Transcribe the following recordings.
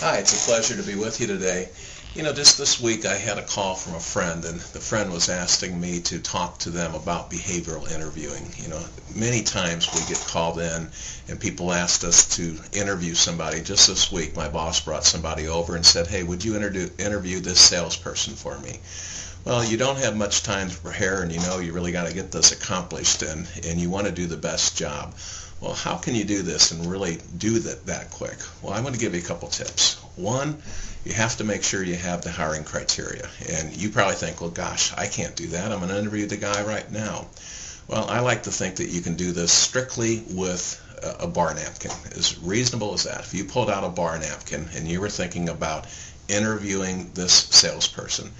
Hi, it's a pleasure to be with you today. Just this week I had a call from a friend, and the friend was asking me to talk to them about behavioral interviewing. Many times we get called in and people asked us to interview somebody. Just this week my boss brought somebody over and said, hey, would you interview this salesperson for me? Well, you don't have much time to prepare, and you really got to get this accomplished, and you want to do the best job. Well, how can you do this and really do that quick? Well, I'm going to give you a couple tips. One, you have to make sure you have the hiring criteria. And you probably think, well, gosh, I can't do that. I'm going to interview the guy right now. Well, I like to think that you can do this strictly with a bar napkin, as reasonable as that. If you pulled out a bar napkin and you were thinking about interviewing this salesperson,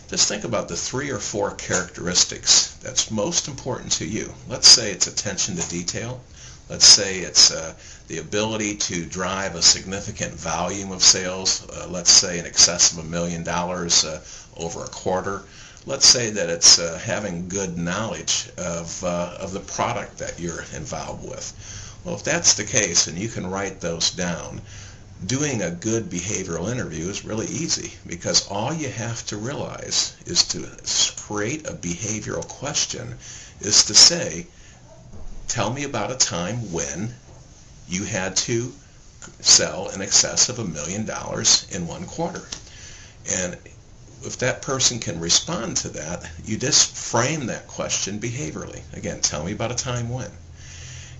just think about the 3 or 4 characteristics that's most important to you. Let's say it's attention to detail. Let's say it's the ability to drive a significant volume of sales. Let's say in excess of $1 million over a quarter. Let's say that it's having good knowledge of the product that you're involved with. Well, if that's the case and you can write those down, doing a good behavioral interview is really easy, because all you have to realize is to create a behavioral question is to say, tell me about a time when you had to sell in excess of $1 million in one quarter. And if that person can respond to that, you just frame that question behaviorally. Again, tell me about a time when.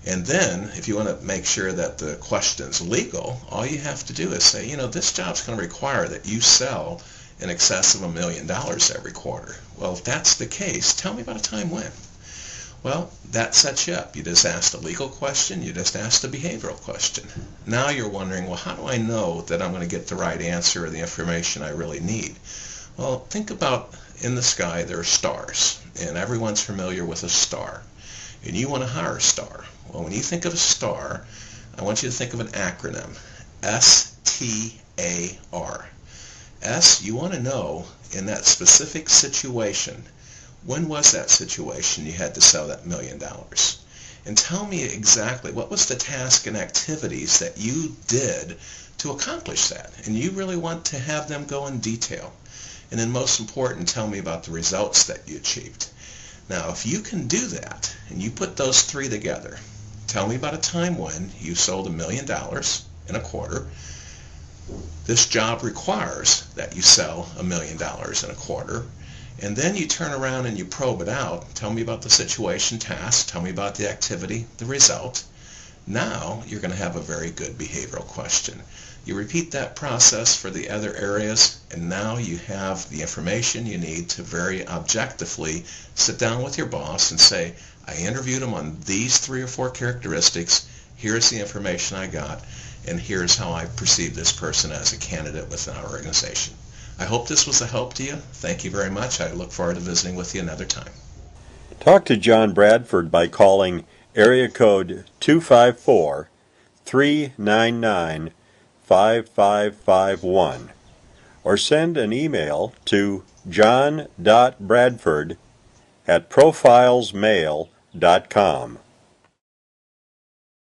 And then, if you want to make sure that the question's legal, all you have to do is say, this job's going to require that you sell in excess of $1 million every quarter. Well, if that's the case, tell me about a time when. Well, that sets you up. You just asked a legal question, you just asked a behavioral question. Now you're wondering, well, how do I know that I'm going to get the right answer or the information I really need? Well, think about in the sky there are stars, and everyone's familiar with a star. And you want to hire a star. Well, when you think of a star, I want you to think of an acronym, STAR. S, you want to know in that specific situation, when was that situation you had to sell that $1 million? And tell me exactly what was the task and activities that you did to accomplish that. And you really want to have them go in detail. And then most important, tell me about the results that you achieved. Now, if you can do that, and you put those 3 together, tell me about a time when you sold $1 million in a quarter. This job requires that you sell $1 million in a quarter. And then you turn around and you probe it out. Tell me about the situation, task. Tell me about the activity, the result. Now you're going to have a very good behavioral question. You repeat that process for the other areas, and now you have the information you need to very objectively sit down with your boss and say, I interviewed him on these 3 or 4 characteristics. Here's the information I got, and here's how I perceive this person as a candidate within our organization. I hope this was a help to you. Thank you very much. I look forward to visiting with you another time. Talk to John Bradford by calling area code 254-399-5551 or send an email to john.bradford@profilesmail.com.